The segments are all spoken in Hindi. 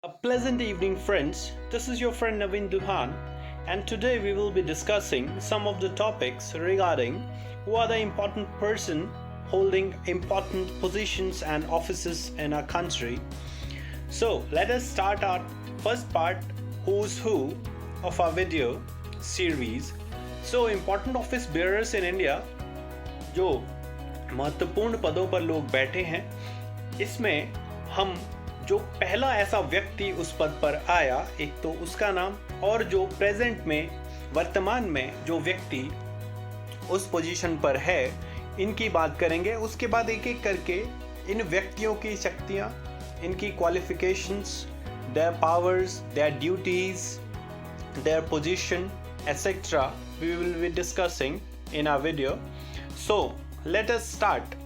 A pleasant evening, friends. This is your friend Naveen Duhan, and today we will be discussing some of the topics regarding who are the important person holding important positions and offices in our country. So, let us start our first part, Who's Who, of our video series. So, important office bearers in India, जो महत्वपूर्ण पदों पर लोग बैठे हैं, इसमें हम जो पहला ऐसा व्यक्ति उस पद पर आया, एक तो उसका नाम, और जो प्रेजेंट में वर्तमान में जो व्यक्ति उस पोजीशन पर है, इनकी बात करेंगे। उसके बाद एक एक करके इन व्यक्तियों की शक्तियाँ, इनकी qualifications, there powers, their duties, their position, etc. we will be discussing in our video. So let us start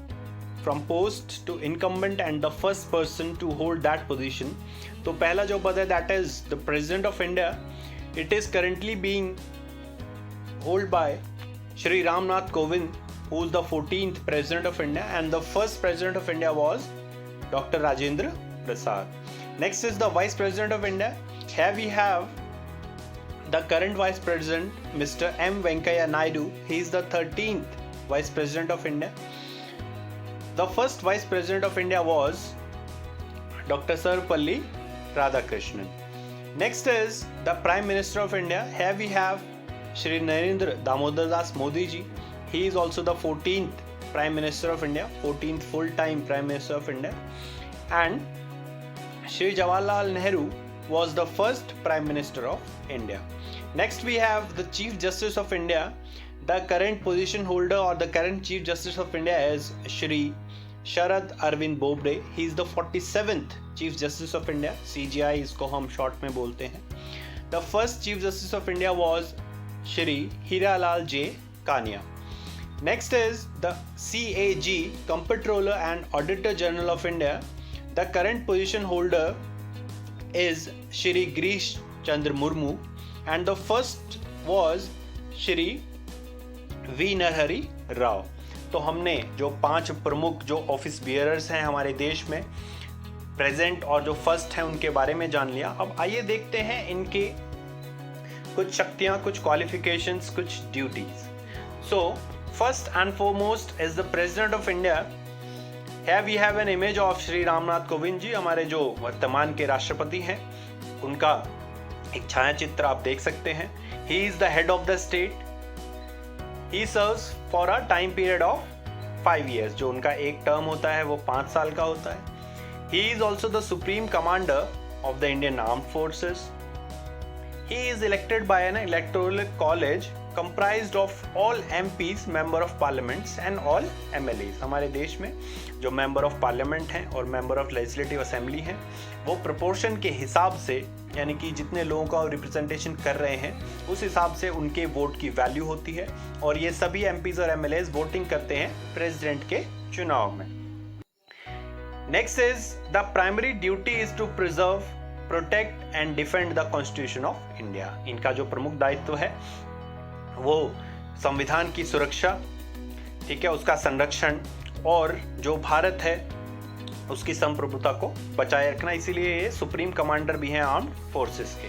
from post to incumbent and the first person to hold that position. तो पहला जो पद है, that is the President of India. It is currently being held by Shri Ram Nath Kovind, who is the 14th President of India, and the first President of India was Dr. Rajendra Prasad. Next is the Vice President of India. Here we have the current Vice President, Mr. M. Venkaiah Naidu. He is the 13th Vice President of India. The first Vice President of India was Dr. Sarvepalli Radhakrishnan. Next is the Prime Minister of India. Here we have Shri Narendra Damodar Das Modi ji. He is also the 14th Prime Minister of India, 14th full-time Prime Minister of India. And Shri Jawaharlal Nehru was the first Prime Minister of India. Next we have the Chief Justice of India. The current position holder or the current Chief Justice of India is Shri Sharad Arvind Bobde. He is the 47th Chief Justice of India. CJI इसको हम short में बोलते हैं. The first Chief Justice of India was Shri Hiralal J. Kania. Next is the CAG, Comptroller and Auditor General of India. The current position holder is Shri Girish Chandra Murmu, and the first was Shri V. Narhari Rao. तो हमने जो 5 प्रमुख जो ऑफिस बियरर्स हैं हमारे देश में प्रेजेंट और जो फर्स्ट हैं उनके बारे में जान लिया। अब आइए देखते हैं इनके कुछ शक्तियां, कुछ क्वालिफिकेशंस, कुछ duties. So first and foremost is the president of India. Here we have an image of Shri Ramnath Kovind ji, हमारे जो वर्तमान के राष्ट्रपति हैं, उनका एक छायाचित्र आप देख सकते हैं। He is the head of the state. He serves for a time period of 5 years. जो उनका एक टर्म होता है वो 5 साल का होता है। He is also the supreme commander of the Indian Armed Forces. He is elected by an electoral college comprised of all MPs, member of parliaments and all MLAs. हमारे देश में जो member of parliament हैं और member of legislative assembly हैं, वो proportion के हिसाब से, यानी कि जितने लोगों का रिप्रेजेंटेशन कर रहे हैं उस हिसाब से उनके वोट की वैल्यू होती है, और ये सभी MPs और MLAs वोटिंग करते हैं प्रेसिडेंट के चुनाव में। Next is the primary duty is to preserve, protect and defend the constitution of India. इनका जो प्रमुख दायित्व है वो संविधान की सुरक्षा, ठीक है, उसका संरक्षण और जो भारत है उसकी संप्रभुता को बचाए रखना। इसीलिए ये सुप्रीम कमांडर भी हैं आर्म्ड फोर्सेस के।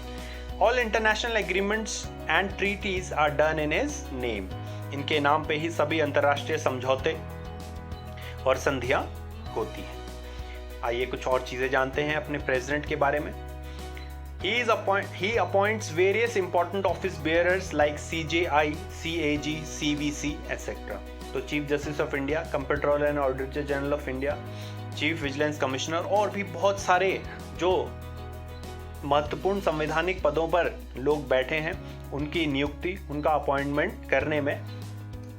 All international agreements and treaties are done in his name. इनके नाम पे ही सभी अंतर्राष्ट्रीय समझौते और संधियां होती हैं। आइए कुछ और चीजें जानते हैं अपने प्रेसिडेंट के बारे में। He appoints various important office bearers like CJI, CAG, CVC, etc. तो chief justice of India, comptroller and auditor general of India, chief vigilance commissioner और भी बहुत सारे जो महत्वपूर्ण संवैधानिक पदों पर लोग बैठे हैं, उनकी नियुक्ति, उनका अपॉइंटमेंट करने में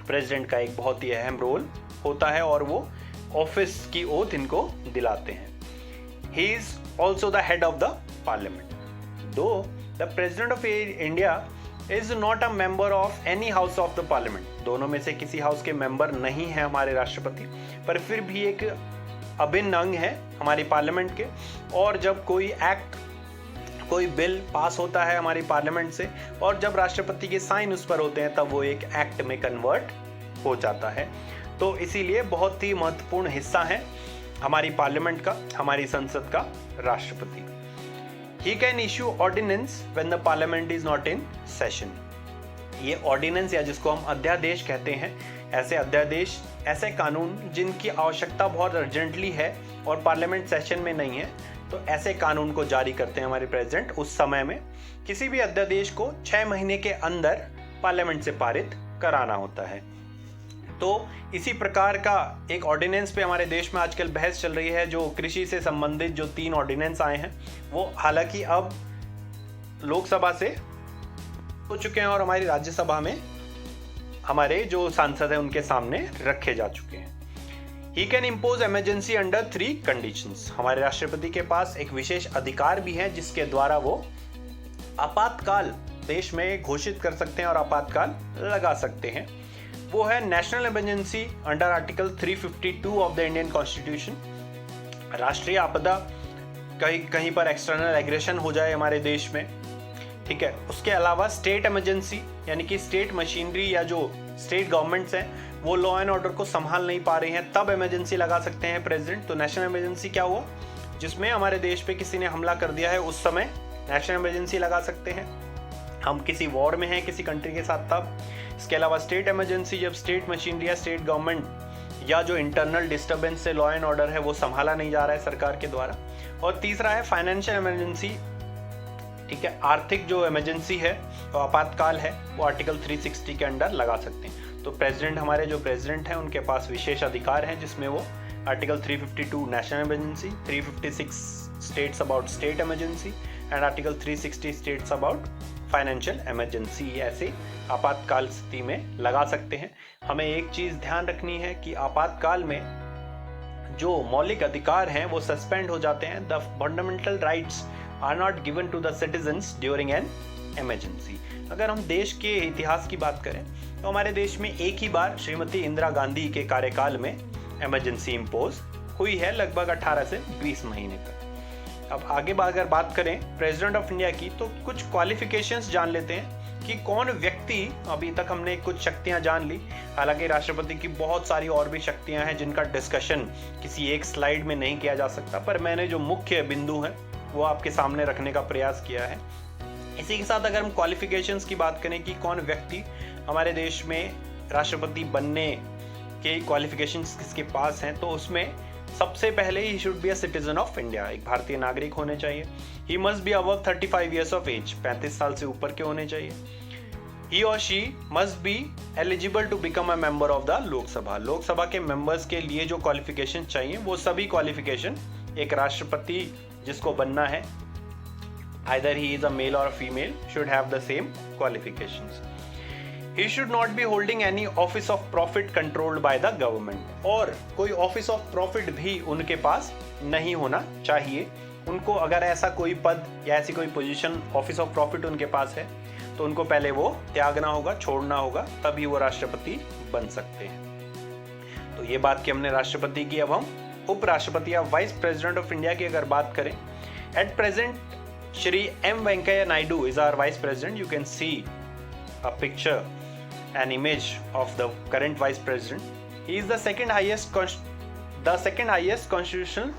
प्रेसिडेंट का एक बहुत ही अहम रोल होता है और वो ऑफिस की ओथ इनको दिलाते हैं। He is also the head of the parliament. Though the president of India is not a member of any house of the parliament, दोनों में से किसी हाउस के मेंबर नहीं है हमारे राष्ट्रपति, पर फिर भी एक अभिन्न अंग है हमारी पार्लियामेंट के। और जब कोई एक्ट, कोई बिल पास होता है हमारी पार्लियामेंट से और जब राष्ट्रपति के साइन उस पर होते हैं तब वो एक एक्ट में कन्वर्ट हो जाता है। तो इसीलिए बहुत ही महत्वपूर्ण हिस्सा है हमारी पार्लियामेंट का, हमारी संसद का राष्ट्रपति। He can issue ordinance when the parliament is not in session. ये ऑर्डिनेंस या जिसको हम अध्यादेश कहते हैं, ऐसे अध्यादेश, ऐसे कानून जिनकी आवश्यकता बहुत अर्जेंटली है और पार्लियामेंट सेशन में नहीं है, तो ऐसे कानून को जारी करते हैं हमारे प्रेसिडेंट उस समय में। किसी भी अध्यादेश को 6 महीने के अंदर पार्लियामेंट से पारित कराना होता है। तो इसी प्रकार का एक ऑर्डिनेंस पे हमारे देश में आजकल बहस चल रही है। जो कृषि से संबंधित जो 3 ऑर्डिनेंस आए हैं वो हालांकि अब लोकसभा से हो चुके हैं और हमारी राज्यसभा में हमारे जो सांसद हैं उनके सामने रखे जा चुके हैं। He can impose emergency under 3 conditions. हमारे राष्ट्रपति के पास एक विशेष अधिकार भी है जिसके द्वारा वो आपातकाल देश में घोषित कर सकते हैं और आपातकाल लगा सकते हैं। वो है national emergency under article 352 of the Indian constitution. राष्ट्रीय आपदा, कहीं पर एक्सटर्नल एग्रेशन हो जाए हमारे देश में, ठीक है। उसके अलावा स्टेट इमरजेंसी, यानी कि स्टेट मशीनरी या जो स्टेट गवर्नमेंट्स हैं वो लॉ एंड ऑर्डर को संभाल नहीं पा रही हैं, तब इमरजेंसी लगा सकते हैं प्रेसिडेंट। तो नेशनल इमरजेंसी क्या हुआ, जिसमें हमारे देश पे किसी ने हमला कर दिया है, उस समय नेशनल इमरजेंसी लगा सकते हैं। हम किसी वॉर में हैं किसी कंट्री के साथ, तब। इसके अलावा स्टेट इमरजेंसी, जब स्टेट मशीनरी या स्टेट गवर्नमेंट या जो इंटरनल डिस्टर्बेंस से लॉ एंड ऑर्डर है वो संभाला नहीं जा रहा है सरकार के द्वारा। और तीसरा है फाइनेंशियल इमरजेंसी, ठीक है। आर्थिक जो इमरजेंसी है तो आपातकाल है, वो आर्टिकल 360 के अंडर लगा सकते हैं। तो प्रेसिडेंट, हमारे जो प्रेसिडेंट हैं उनके पास विशेष अधिकार हैं जिसमें वो article 352 national emergency, 356 states about state emergency and article 360 states about financial emergency ऐसे आपातकाल स्थिति में लगा सकते हैं। हमें एक चीज़ ध्यान रखनी है कि आपातकाल में जो मौलिक अधिकार हैं वो सस्पेंड हो जाते हैं। The fundamental rights are not given to the citizens during an emergency. अगर हम देश के इतिहास की बात करें तो हमारे देश में एक ही बार श्रीमती इंदिरा गांधी के कार्यकाल में इमरजेंसी इम्पोज हुई है, लगभग 18 से 20 महीने तक। अब आगे अगर बात करें प्रेसिडेंट ऑफ इंडिया की, तो कुछ क्वालिफिकेशंस जान लेते हैं कि कौन व्यक्ति, अभी तक हमने कुछ शक्तियां जान ली, हालांकि राष्ट्रपति की बहुत सारी और भी शक्तियां हैं जिनका डिस्कशन किसी एक स्लाइड में नहीं किया जा सकता, पर मैंने जो मुख्य बिंदु हैं वो आपके सामने रखने का प्रयास किया है। इसी के साथ अगर हम क्वालिफिकेशंस की बात करें कि कौन व्यक्ति हमारे देश में राष्ट्रपति बनने के क्वालिफिकेशंस किसके पास हैं, तो उसमें सबसे पहले he should be a citizen of India, एक भारतीय नागरिक होने चाहिए। He must be above 35 years of age, 35 साल से ऊपर के होने चाहिए। ही और she must be eligible to become a member of the Lok Sabha. Lok Sabha के मेंबर्स के लिए जो क्वालिफिकेशन चाहिए वो सभी क्वालिफिकेशन एक राष्ट्रपति जिसको बनना है, either he is a male or a female, should have the same qualifications. He should not be holding any office of profit controlled by the government. और कोई office of profit भी उनके पास नहीं होना चाहिए। उनको अगर ऐसा कोई पद या ऐसी कोई पोजीशन ऑफिस ऑफ प्रॉफिट उनके पास है तो उनको पहले वो त्यागना होगा, छोड़ना होगा, तभी वो राष्ट्रपति बन सकते हैं। तो ये बात की हमने राष्ट्रपति की। अब हम उपराष्ट्रपति या वाइस प्रेसिडेंट ऑफ इंडिया की अगर बात करें, at present Shri M. Venkaiah Naidu is our Vice President. You can see a picture, an image of the current Vice President. He is the second highest constitutional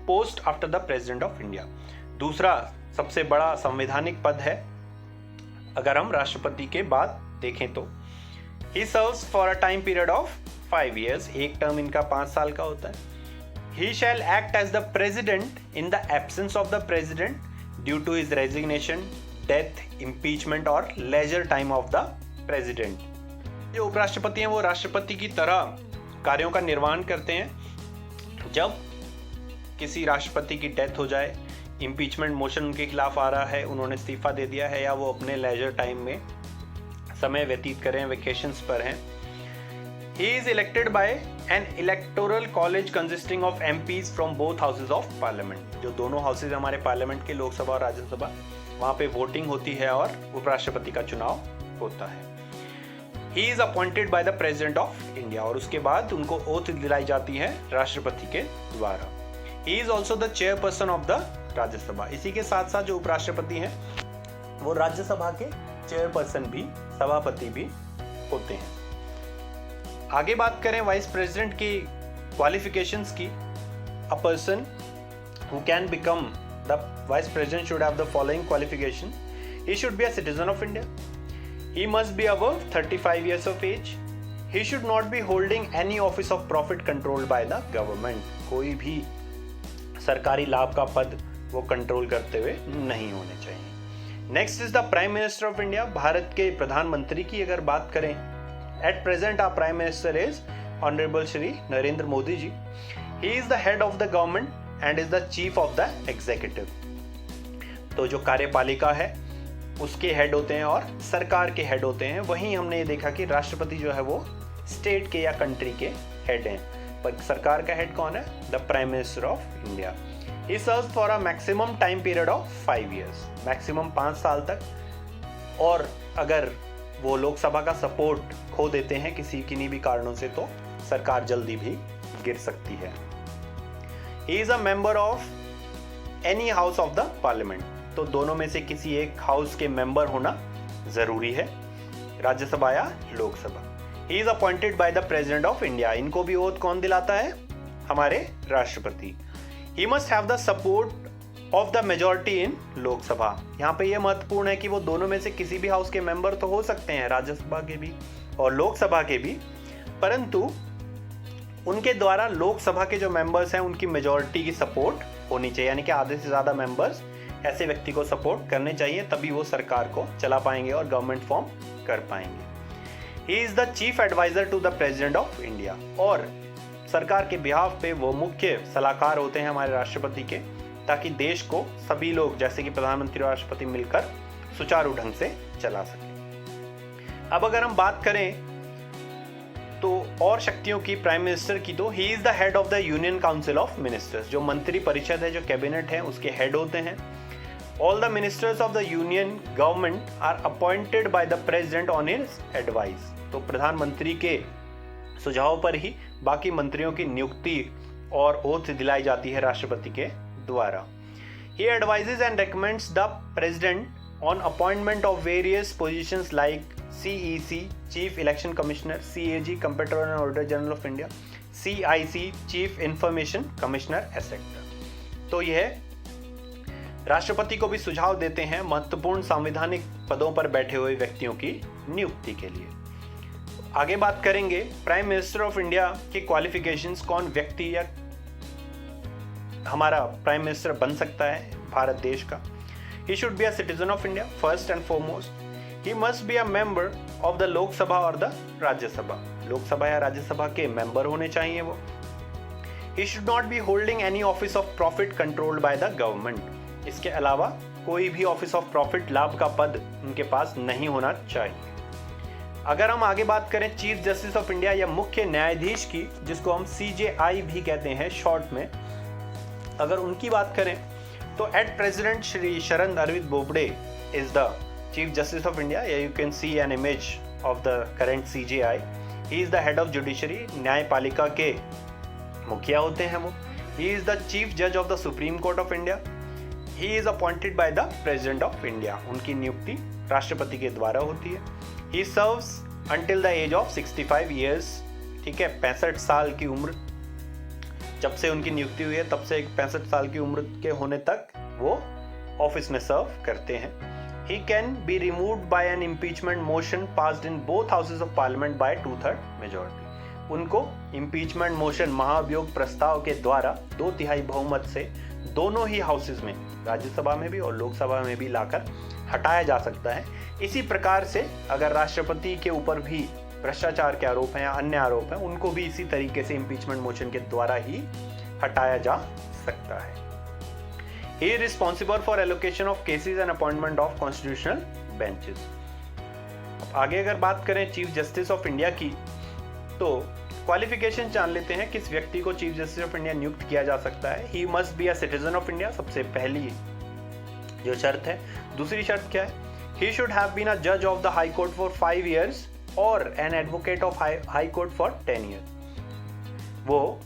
post after the President of India. दूसरा सबसे बड़ा संवैधानिक पद है अगर हम राष्ट्रपति के बाद देखें तो। He serves for a time period of 5 years. एक टर्म इनका 5 साल का होता है। He shall act as the President in the absence of the President due to his resignation, death, impeachment और leisure time of the president. जो उपराष्ट्रपति हैं वो राष्ट्रपति की तरह कार्यों का निर्वहन करते हैं। जब किसी राष्ट्रपति की डेथ हो जाए, इम्पीचमेंट मोशन उनके खिलाफ आ रहा है, उन्होंने इस्तीफा दे दिया है, या वो अपने लेजर टाइम में समय व्यतीत करें, वेकेशंस पर हैं। He is elected by an electoral college consisting of MPs from both houses of parliament. जो दोनों हाउसेज हमारे पार्लियामेंट के, लोकसभा और राज्यसभा, वहाँ पे वोटिंग होती है और उपराष्ट्रपति का चुनाव होता है। He is appointed by the President of India और उसके बाद उनको ओथ दिलाई जाती है राष्ट्रपति के द्वारा। He is also the chairperson of the Rajya Sabha. इसी के साथ साथ जो उपराष्ट्रपति हैं वो राज्यसभा के चेयरपर्सन भी, सभापति भी होते हैं। आगे बात करें वाइस प्रेसिडेंट की क्वालिफिकेशंस की, a person who can become The vice president should have the following qualification. He should be a citizen of India. He must be above 35 years of age. He should not be holding any office of profit controlled by the government. कोई भी सरकारी लाभ का पद वो कंट्रोल करते हुए नहीं होने चाहिए. Next is the prime minister of India. Bharat के प्रधानमंत्री की अगर बात करें, at present our prime minister is honourable Shri Narendra Modi ji. He is the head of the government and is the chief of the executive. तो जो कार्यपालिका है उसके हेड होते हैं और सरकार के हेड होते हैं. वहीं हमने ये देखा कि राष्ट्रपति जो है वो स्टेट के या कंट्री के हेड हैं, पर सरकार का हेड कौन है? The prime minister of India. He serves for a maximum time period of 5 years. Maximum 5 साल तक. और अगर वो लोकसभा का सपोर्ट खो देते हैं किसी किन्हीं भी कारणों से तो सरकार जल्दी भी गिर सकती है. He is a member of any house of the parliament. तो दोनों में से किसी एक हाउस के मेंबर होना जरूरी है, राज्यसभा या Lok Sabha. He is appointed by the president of India. इनको भी ओथ कौन दिलाता है? हमारे राष्ट्रपति. He must have the support of the majority in Lok Sabha. यहाँ पे ये महत्वपूर्ण है कि वो दोनों में से किसी भी हाउस के मेंबर तो हो सकते हैं, राज्यसभा के भी और लोकसभा के भी, परंतु उनके द्वारा लोकसभा के जो मेंबर्स हैं उनकी मेजॉरिटी की सपोर्ट होनी चाहिए. यानी कि आधे से ज़्यादा मेंबर्स ऐसे व्यक्ति को सपोर्ट करने चाहिए, तभी वो सरकार को चला पाएंगे और गवर्नमेंट फॉर्म कर पाएंगे. He is the chief adviser to the president of India. और सरकार के बिहाफ पे वो मुख्य सलाहकार होते हैं हमारे राष्ट्रपति के, ताकि देश को सभी लोग जैसे कि प्रधानमंत्री और राष्ट्रपति मिलकर सुचारू ढंग से चला सके. अब अगर हम बात करें तो और शक्तियों की प्राइम मिनिस्टर की, तो ही is the head of the union council of ministers. जो मंत्री परिषद है, जो कैबिनेट है, उसके हेड होते हैं. All the ministers of the union government are appointed by the president on his advice. तो प्रधानमंत्री के सुझाव पर ही बाकी मंत्रियों की नियुक्ति और ओथ दिलाई जाती है राष्ट्रपति के द्वारा. He advises and recommends the president on appointment of various positions like CEC, Chief Election Commissioner, CAG, Comptroller and Auditor General of India, CIC, Chief Information Commissioner, etc. तो यह राष्ट्रपति को भी सुझाव देते हैं महत्वपूर्ण संवैधानिक पदों पर बैठे हुए व्यक्तियों की नियुक्ति के लिए. आगे बात करेंगे प्राइम मिनिस्टर ऑफ इंडिया के क्वालिफिकेशंस. कौन व्यक्ति या हमारा प्राइम मिनिस्टर बन सकता है भारत देश का? ही should be a citizen of India first and foremost. He must be a member of the Lok Sabha और द राज्यसभा. लोकसभा या राज्यसभा के मेंबर होने चाहिए वो. He should not be holding any office of profit controlled by the government. इसके अलावा कोई भी ऑफिस ऑफ प्रॉफिट लाभ का पद उनके पास नहीं होना चाहिए. अगर हम आगे बात करें चीफ जस्टिस ऑफ इंडिया या मुख्य न्यायाधीश की, जिसको हम CJI भी कहते हैं शॉर्ट में, अगर उनकी बात करें तो at present Shri Sharad Arvind Bobde is the chief justice of India. You can see an image of the current CJI. He is the head of judiciary. न्यायपालिका के मुखिया होते हैं वो. ही इज द चीफ जज of the supreme court of India. He is appointed by the president of India. उनकी नियुक्ति राष्ट्रपति के द्वारा होती है. He serves until the age of 65 years. ठीक है, 65 साल की उम्र, जब से उनकी नियुक्ति हुई है तब से 65 साल की उम्र के होने तक वो ऑफिस में सर्व करते हैं. He can be removed by an impeachment motion passed in both houses of parliament by 2/3 majority. उनको impeachment motion महाभियोग प्रस्ताव के द्वारा 2/3 बहुमत से दोनों ही हाउसेस में, राज्यसभा में भी और लोकसभा में भी लाकर हटाया जा सकता है. इसी प्रकार से अगर राष्ट्रपति के ऊपर भी भ्रष्टाचार के आरोप हैं या अन्य आरोप हैं, उनको भी इसी तरीके से इम्पीचमेंट मोशन के द्वारा ही हटाया जा सकता है. He is responsible for allocation of cases and appointment of constitutional benches. अब आगे अगर बात करें चीफ जस्टिस ऑफ इंडिया की, तो क्वालिफिकेशन जान लेते हैं किस व्यक्ति को चीफ जस्टिस ऑफ इंडिया नियुक्त किया जा सकता है. He must be a citizen of India, सबसे पहली जो शर्त है. दूसरी शर्त क्या है? He should have been a जज of the high court for 5 years और an advocate of high court for 10 years. वो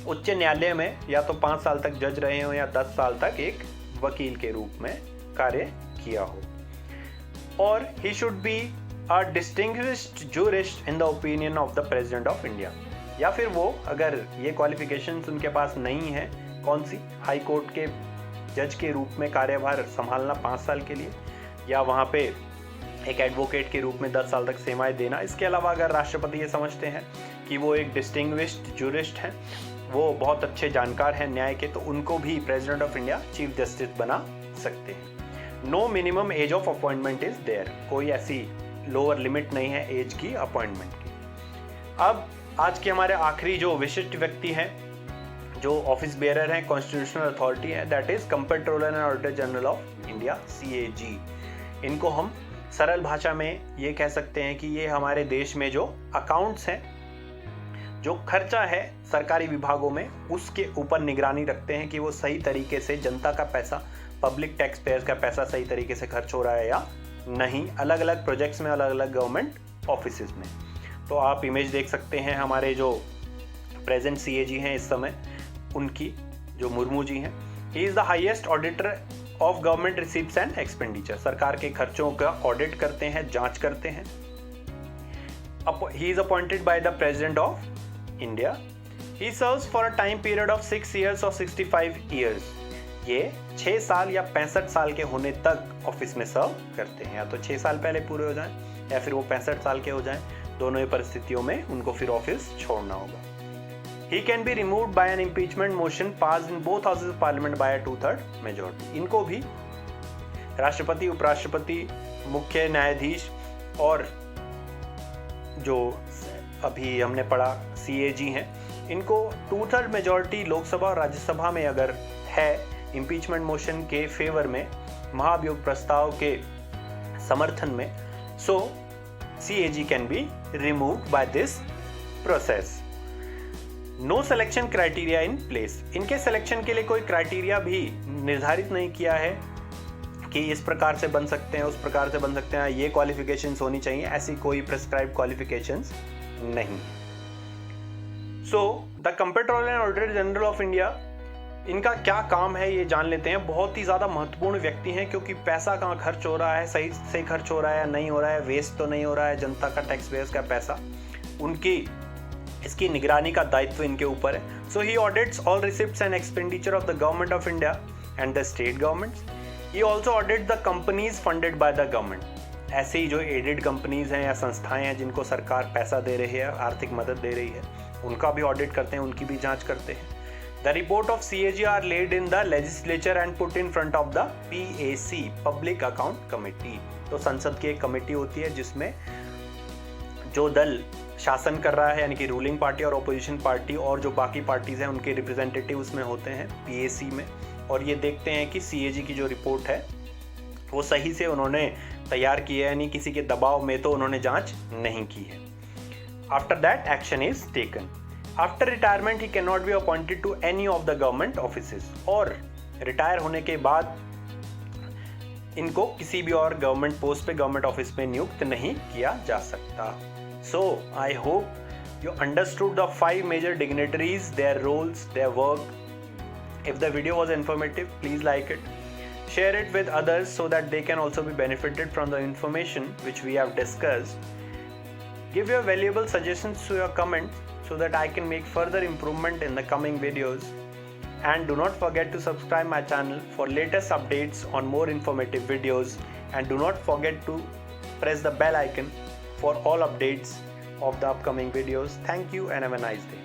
उच्च न्यायालय में या तो 5 साल तक जज रहे हो या 10 साल तक एक वकील के रूप में कार्य किया हो. और ही should B a distinguished jurist in the opinion of the president of India. या फिर वो अगर ये क्वालिफिकेशंस उनके पास नहीं है, कौन सी? हाई कोर्ट के जज के रूप में कार्यभार संभालना 5 साल के लिए, या वहाँ पे एक एडवोकेट के रूप में 10 साल तक सेवाएं देना। इसके अलावा अगर राष्ट्रपति ये समझते हैं कि वो एक डिस्टिंग्विश्ड जूरिस्ट हैं, वो बहुत अच्छे जानकार हैं न्याय के, तो उनको भी president of India chief justice बना सकते हैं। No minimum age of appointment is there, कोई ऐसी लोअर लिमिट नहीं है एज की अपॉइंटमेंट की। अब आज के हमारे आखिरी जो विशिष्ट व्यक्ति हैं, जो ऑफिस बेयरर हैं, कॉन्स्टिट्यूशनल अथॉरिटी है, that is comptroller and auditor general of India, CAG। इनको हम सरल भाषा में ये कह सकते हैं कि ये हमारे देश में जो अकाउंट्स हैं, जो खर्चा है सरकारी विभागों में, उसके ऊपर निगरानी रखते हैं कि वो सही तरीके से जनता का पैसा, पब्लिक टैक्स पेयर्स का पैसा सही तरीके से खर्च हो रहा है या नहीं, अलग अलग प्रोजेक्ट्स में, अलग अलग गवर्नमेंट ऑफिसेज में। तो आप इमेज देख सकते हैं हमारे जो प्रेजेंट CAG हैं इस समय, उनकी, जो मुर्मू जी हैं। ही is the highest auditor of government receipts and expenditure, सरकार के खर्चों का ऑडिट करते हैं, जांच करते हैं। ही is appointed by the president of India. He serves for a time period of 6 years और 65 years। ये 6 साल या 65 साल के होने तक ऑफिस में सर्व करते हैं, या तो 6 साल पहले पूरे हो जाएं या फिर वो 65 साल के हो जाएं, दोनों ही परिस्थितियों में उनको फिर ऑफिस छोड़ना होगा। He can be removed by an impeachment motion passed in both houses of parliament by a 2/3 majority। इनको भी राष्ट्रपति, उपराष्ट्रपति, मुख्य न्यायाधीश और जो अभी हमने पढ़ा CAG हैं, इनको 2/3 मेजॉरिटी लोकसभा और राज्यसभा में अगर है इम्पीचमेंट मोशन के फेवर में, महाभियोग प्रस्ताव के समर्थन में, so CAG can be removed by this process. No selection criteria in place, इनके सिलेक्शन के लिए कोई क्राइटेरिया भी निर्धारित नहीं किया है कि इस प्रकार से बन सकते हैं, उस प्रकार से बन सकते हैं, ये क्वालिफिकेशंस होनी चाहिए, ऐसी कोई प्रिस्क्राइब क्वालिफिकेशंस नहीं। So the comptroller and auditor general of India, इनका क्या काम है ये जान लेते हैं। बहुत ही ज़्यादा महत्वपूर्ण व्यक्ति हैं, क्योंकि पैसा कहाँ खर्च हो रहा है, सही से खर्च हो रहा है या नहीं हो रहा है, वेस्ट तो नहीं हो रहा है जनता का, टैक्स पेयर्स का पैसा, उनकी इसकी निगरानी का दायित्व इनके ऊपर है। So he audits all receipts and expenditure of the government of India and the state governments. He also audit the companies funded by the government, ऐसे ही जो एडेड कंपनीज हैं या संस्थाएं हैं जिनको सरकार पैसा दे रही है, आर्थिक मदद दे रही है, उनका भी ऑडिट करते हैं, उनकी भी जांच करते हैं। The report of CAG are laid in the legislature and put in front of the PAC, public account committee. तो संसद की एक कमेटी होती है जिसमें जो दल शासन कर रहा है, यानी कि रूलिंग पार्टी और अपोजिशन पार्टी और जो बाकी पार्टीज हैं, उनके रिप्रेजेंटेटिव उसमें होते हैं PAC में, और ये देखते हैं कि CAG की जो रिपोर्ट है वो सही से उन्होंने तैयार की है, यानी किसी के दबाव में तो उन्होंने जांच नहीं की है। After that action is taken. After retirement he can not be appointed to any of the government offices, और रिटायर होने के बाद इनको किसी भी और गवर्नमेंट पोस्ट पे, गवर्नमेंट ऑफिस में नियुक्त नहीं किया जा सकता। So, I hope you understood the 5 major dignitaries, their roles, their work. If the video was informative, please like it. Share it with others so that they can also be benefited from the information which we have discussed. Give your valuable suggestions to your comments so that I can make further improvement in the coming videos. And do not forget to subscribe my channel for latest updates on more informative videos. And do not forget to press the bell icon for all updates of the upcoming videos. Thank you and have a nice day.